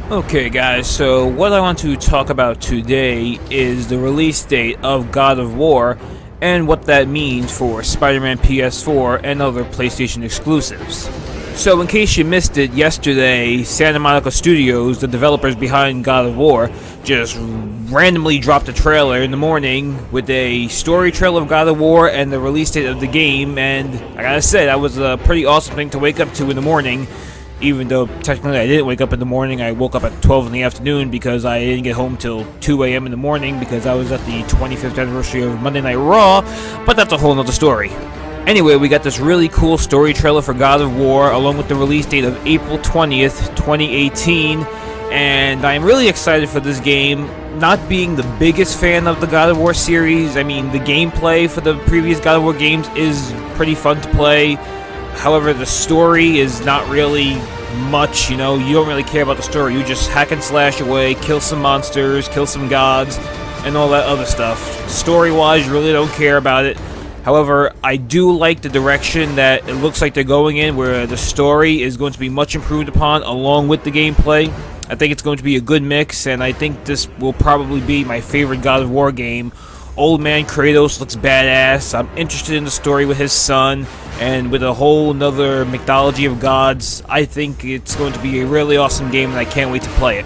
Okay, guys, so what I want to talk about today is the release date of God of War and what that means for Spider-Man PS4 and other PlayStation exclusives. So, in case you missed it, yesterday, Santa Monica Studios, the developers behind God of War, just randomly dropped a trailer in the morning with a story trailer of God of War and the release date of the game, and I gotta say, that was a pretty awesome thing to wake up to in the morning. Even though technically I didn't wake up in the morning, I woke up at 12 in the afternoon because I didn't get home till 2 a.m. in the morning because I was at the 25th anniversary of Monday Night Raw, but that's a whole nother story. Anyway, we got this really cool story trailer for God of War along with the release date of April 20th, 2018, and I'm really excited for this game. Not being the biggest fan of the God of War series, I mean, the gameplay for the previous God of War games is pretty fun to play. However, the story is not really much, you don't really care about the story. You just hack and slash away, kill some monsters, kill some gods, and all that other stuff. Story-wise, you really don't care about it. However, I do like the direction that it looks like they're going in, where the story is going to be much improved upon along with the gameplay. I think it's going to be a good mix, and I think this will probably be my favorite God of War game. Old man Kratos looks badass. I'm interested in the story with his son, and with a whole nother mythology of gods, I think it's going to be a really awesome game, and I can't wait to play it.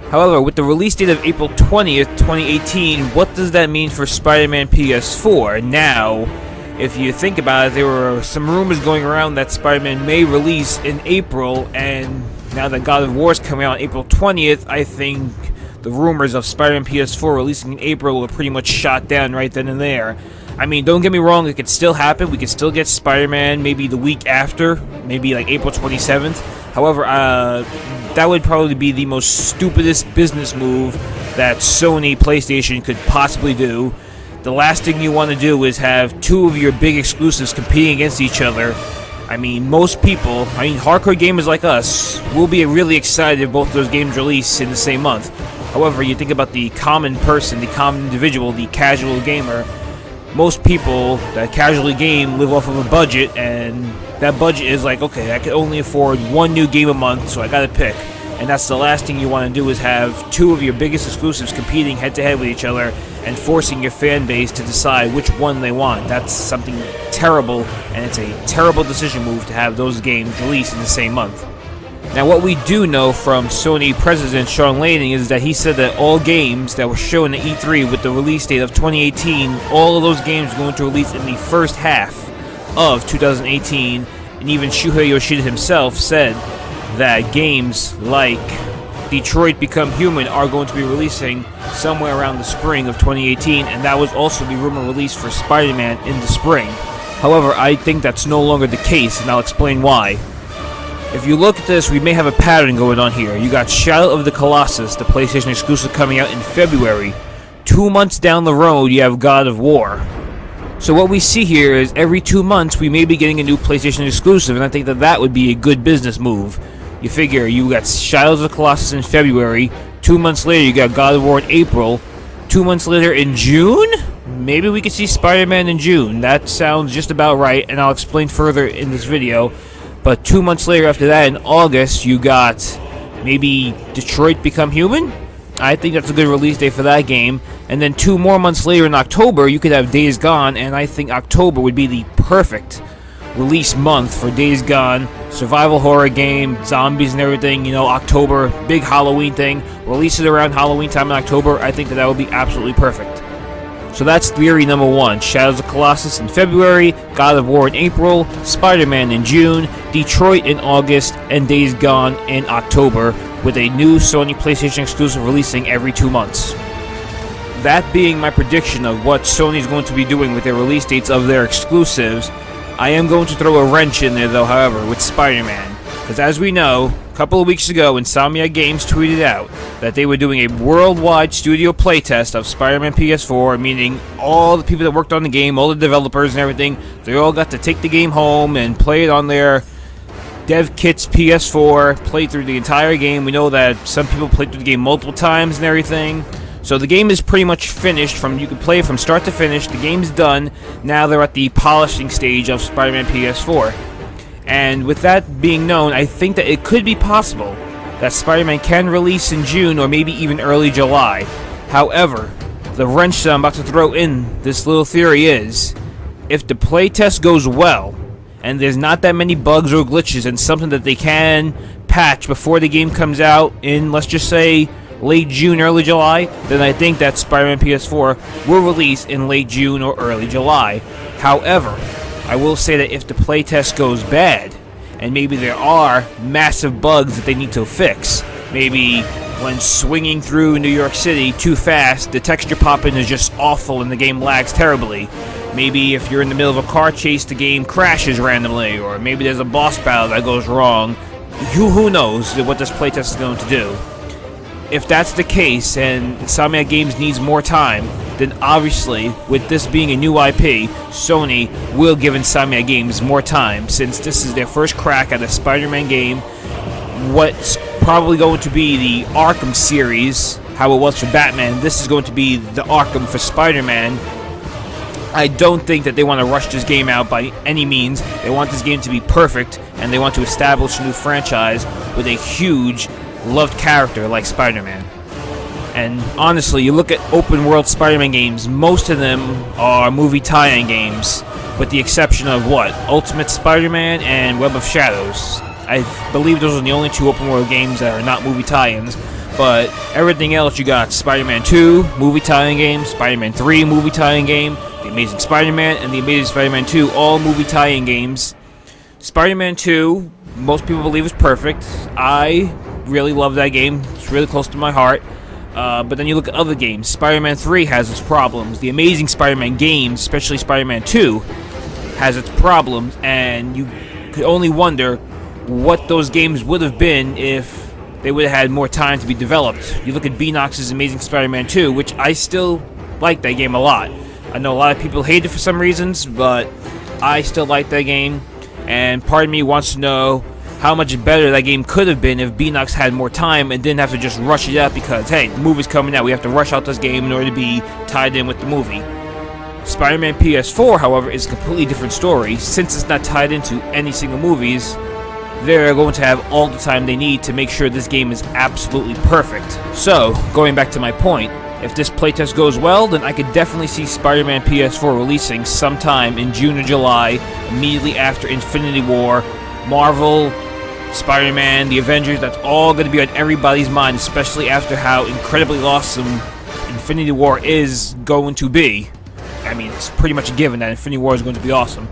However, with the release date of April 20th, 2018, what does that mean for Spider-Man PS4? Now, if you think about it, there were some rumors going around that Spider-Man may release in April, and now that God of War is coming out on April 20th, I think the rumors of Spider-Man PS4 releasing in April were pretty much shot down right then and there. I mean, don't get me wrong, it could still happen. We could still get Spider-Man maybe the week after, maybe like April 27th. However, that would probably be the most stupidest business move that Sony PlayStation could possibly do. The last thing you want to do is have two of your big exclusives competing against each other. I mean, hardcore gamers like us will be really excited if both those games release in the same month. However, you think about the common person, the common individual, the casual gamer. Most people that casually game live off of a budget, and that budget is like, okay, I can only afford one new game a month, so I gotta pick. And that's the last thing you want to do, is have two of your biggest exclusives competing head-to-head with each other and forcing your fan base to decide which one they want. That's something terrible, and it's a terrible decision move to have those games released in the same month. Now, what we do know from Sony President Sean Layden is that he said that all games that were shown at E3 with the release date of 2018, all of those games are going to release in the first half of 2018, and even Shuhei Yoshida himself said that games like Detroit Become Human are going to be releasing somewhere around the spring of 2018, and that was also the rumor release for Spider-Man in the spring. However, I think that's no longer the case, and I'll explain why. If you look at this, we may have a pattern going on here. You got Shadow of the Colossus, the PlayStation exclusive, coming out in February. 2 months down the road, you have God of War. So what we see here is every 2 months, we may be getting a new PlayStation exclusive, and I think that would be a good business move. You figure you got Shadow of the Colossus in February, 2 months later you got God of War in April, 2 months later in June? Maybe we could see Spider-Man in June. That sounds just about right, and I'll explain further in this video. But 2 months later after that, in August, you got maybe Detroit Become Human? I think that's a good release date for that game. And then 2 more months later in October, you could have Days Gone, and I think October would be the perfect release month for Days Gone. Survival horror game, zombies and everything, October, big Halloween thing. Release it around Halloween time in October. I think that would be absolutely perfect. So that's theory number one. Shadows of the Colossus in February, God of War in April, Spider-Man in June, Detroit in August, and Days Gone in October, with a new Sony PlayStation exclusive releasing every 2 months. That being my prediction of what Sony is going to be doing with their release dates of their exclusives, I am going to throw a wrench in there though, however, with Spider-Man. Because as we know, a couple of weeks ago, Insomniac Games tweeted out that they were doing a worldwide studio playtest of Spider-Man PS4, meaning all the people that worked on the game, all the developers and everything, they all got to take the game home and play it on their dev kit's PS4, play through the entire game. We know that some people played through the game multiple times and everything. So the game is pretty much finished. You can play it from start to finish. The game's done. Now they're at the polishing stage of Spider-Man PS4. And with that being known, I think that it could be possible that Spider-Man can release in June or maybe even early July. However, the wrench that I'm about to throw in this little theory is, if the playtest goes well, and there's not that many bugs or glitches and something that they can patch before the game comes out in, let's just say, late June, early July, then I think that Spider-Man PS4 will release in late June or early July. However, I will say that if the playtest goes bad, and maybe there are massive bugs that they need to fix, maybe when swinging through New York City too fast, the texture pop-in is just awful and the game lags terribly. Maybe if you're in the middle of a car chase, the game crashes randomly, or maybe there's a boss battle that goes wrong. Who knows what this playtest is going to do. If that's the case, and Insomniac Games needs more time, then obviously, with this being a new IP, Sony will give Insomniac Games more time, since this is their first crack at a Spider-Man game. What's probably going to be the Arkham series, how it was for Batman, this is going to be the Arkham for Spider-Man. I don't think that they want to rush this game out by any means. They want this game to be perfect, and they want to establish a new franchise with a huge, loved character like Spider-Man. And honestly, you look at open world Spider-Man games, most of them are movie tie-in games, with the exception of Ultimate Spider-Man and Web of Shadows. I believe those are the only two open world games that are not movie tie-ins, but everything else you got Spider-Man 2, movie tie-in game, Spider-Man 3, movie tie-in game, The Amazing Spider-Man, and The Amazing Spider-Man 2, all movie tie-in games. Spider-Man 2, most people believe is perfect. I really love that game. It's really close to my heart. But then you look at other games. Spider-Man 3 has its problems. The Amazing Spider-Man games, especially Spider-Man 2, has its problems, and you could only wonder what those games would have been if they would have had more time to be developed. You look at Beanox's Amazing Spider-Man 2, which I still like that game a lot. I know a lot of people hate it for some reasons, but I still like that game, and part of me wants to know how much better that game could have been if Beanox had more time and didn't have to just rush it out because, hey, the movie's coming out, we have to rush out this game in order to be tied in with the movie. Spider-Man PS4, however, is a completely different story. Since it's not tied into any single movies, they're going to have all the time they need to make sure this game is absolutely perfect. So, going back to my point, if this playtest goes well, then I could definitely see Spider-Man PS4 releasing sometime in June or July, immediately after Infinity War. Marvel, Spider-Man, the Avengers, that's all going to be on everybody's mind, especially after how incredibly awesome Infinity War is going to be. I mean, it's pretty much a given that Infinity War is going to be awesome.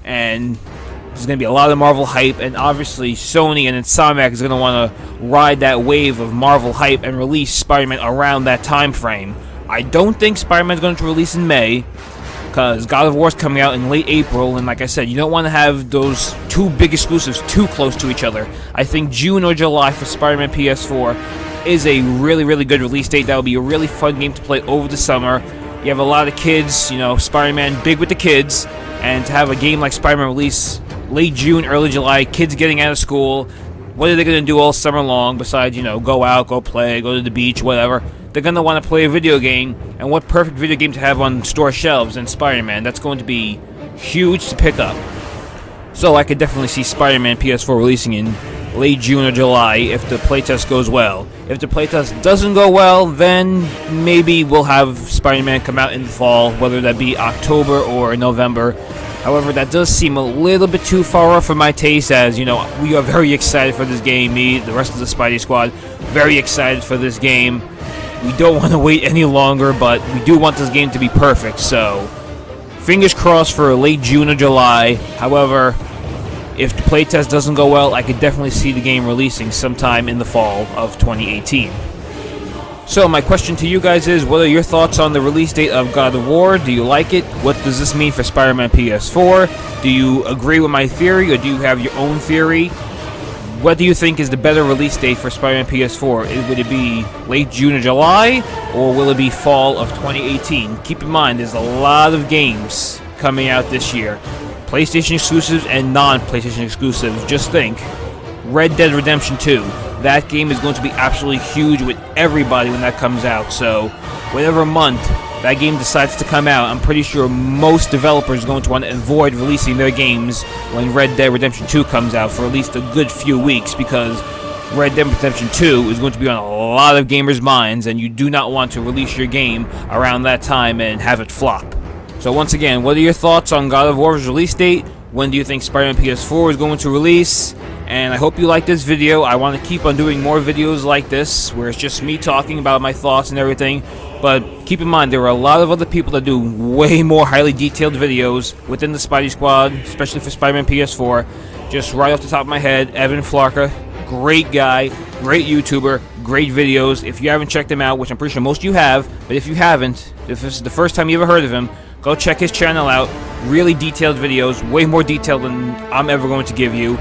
And there's going to be a lot of Marvel hype, and obviously Sony and Insomniac is going to want to ride that wave of Marvel hype and release Spider-Man around that time frame. I don't think Spider-Man is going to release in May, because God of War is coming out in late April, and like I said, you don't want to have those two big exclusives too close to each other. I think June or July for Spider-Man PS4 is a really, really good release date. That will be a really fun game to play over the summer. You have a lot of kids, you know, Spider-Man big with the kids, and to have a game like Spider-Man release late June, early July, kids getting out of school, what are they going to do all summer long besides, you know, go out, go play, go to the beach, whatever? They're going to want to play a video game, and what perfect video game to have on store shelves than Spider-Man. That's going to be huge to pick up. So I could definitely see Spider-Man PS4 releasing in late June or July if the playtest goes well. If the playtest doesn't go well, then maybe we'll have Spider-Man come out in the fall, whether that be October or November. However, that does seem a little bit too far off for my taste, as, you know, we are very excited for this game. Me, the rest of the Spidey Squad, very excited for this game. We don't want to wait any longer, but we do want this game to be perfect, so fingers crossed for late June or July. However, if the playtest doesn't go well, I could definitely see the game releasing sometime in the fall of 2018. So my question to you guys is, what are your thoughts on the release date of God of War? Do you like it? What does this mean for Spider-Man PS4? Do you agree with my theory, or do you have your own theory? What do you think is the better release date for Spider-Man PS4? Would it be late June or July, or will it be fall of 2018? Keep in mind, there's a lot of games coming out this year. PlayStation exclusives and non-PlayStation exclusives. Just think, Red Dead Redemption 2. That game is going to be absolutely huge with everybody when that comes out. So, whatever month that game decides to come out, I'm pretty sure most developers are going to want to avoid releasing their games when Red Dead Redemption 2 comes out for at least a good few weeks, because Red Dead Redemption 2 is going to be on a lot of gamers' minds, and you do not want to release your game around that time and have it flop. So once again, what are your thoughts on God of War's release date? When do you think Spider-Man PS4 is going to release? And I hope you like this video. I want to keep on doing more videos like this, where it's just me talking about my thoughts and everything. But keep in mind, there are a lot of other people that do way more highly detailed videos within the Spidey Squad, especially for Spider-Man PS4. Just right off the top of my head, Evan Flarka, great guy, great YouTuber, great videos. If you haven't checked him out, which I'm pretty sure most of you have, but if you haven't, if this is the first time you ever heard of him, go check his channel out. Really detailed videos, way more detailed than I'm ever going to give you.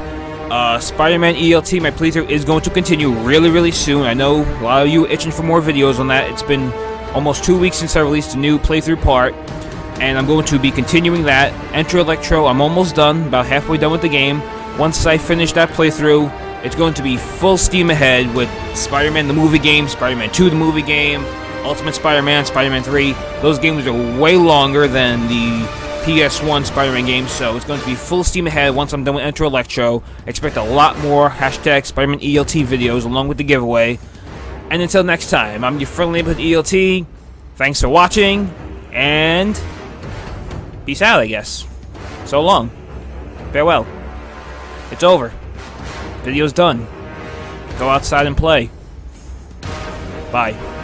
Spider-Man ELT, my playthrough is going to continue really soon. I know a lot of you are itching for more videos on that. It's been almost 2 weeks since I released a new playthrough part, and I'm going to be continuing that. Enter Electro, I'm almost done, about halfway done with the game. Once I finish that playthrough, it's going to be full steam ahead with Spider-Man the movie game, Spider-Man 2 the movie game, Ultimate Spider-Man, Spider-Man 3. Those games are way longer than the PS1 Spider-Man games, so it's going to be full steam ahead once I'm done with Enter Electro. Expect a lot more hashtag Spider-Man ELT videos along with the giveaway. And until next time, I'm your friendly neighborhood ELT. Thanks for watching, and peace out, I guess. So long. Farewell. It's over. Video's done. Go outside and play. Bye.